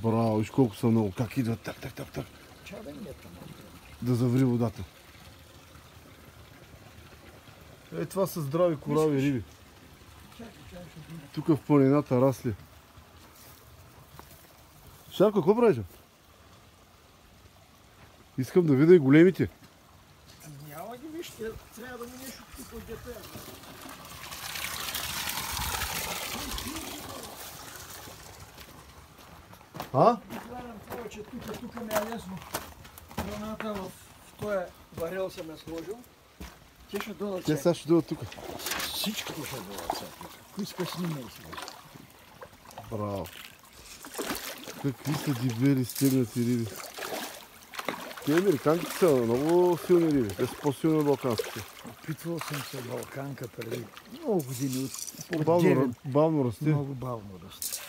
Браво, виж колко са много. Как идват? Так. Чакай да не е там. Да заври водата. Това са здрави корави риби. Тук в планината расли. Шарко, какво правиш? Искам да видя и големите. Няма ги виж, трябва да минеш от тук от дете. Гледам повече тук ми е лесно. Храната в този барел съм я сложил. Те ще дойдат Те сега ще дойдат тук. Всичкото ще дойдат сега тук. Кои ска снимай сега. Браво. Какви са дебели стегнати риби. Те американките са много силни риби. Те са по-силни от балканските. Опитвал съм се балканка преди много години. Бавно расте. Много бавно расте.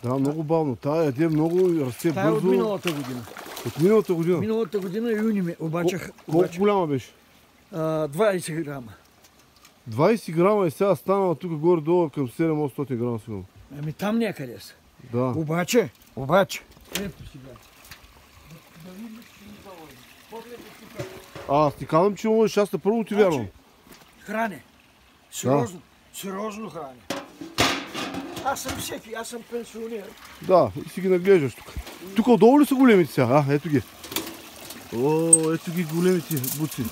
Да, много бавно. Тая яде много расте бързо. Тая от миналата година. От миналата година? Миналата година юни ми обаче. Колко голяма беше? 20 грама. 20 грама и сега станала тук горе-долу към 700 грама сигурно. Ами там някъде са. Да. Обаче. Ето сега. Аз ти казвам, че можеш, аз първо ти вярвам. Хране. Сериозно хране. Аз съм всеки, аз съм пенсионер. Да, и си ги наглеждаш тук. Тук отдолу ли са големите сега? Ето ги. О, ето ги големите буци.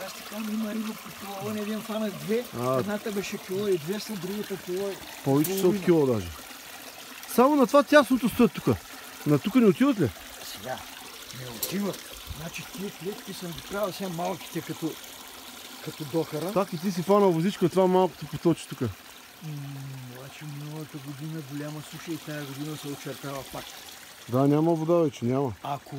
Аз така има риба по кило, не един фанах две. Едната беше кило и 200, другата кило и... Повече са от кило даже. Само на това тясното стоят тук. На тук не отиват ли? Сега, не отиват. Значи тия клетки съм ги правил сега малките като дохара. Так и ти си фанал возичка, това малкото поточи тук. Обаче миналата година голяма суша и тая година се очертава пак. Да, няма вода вече, няма. Ако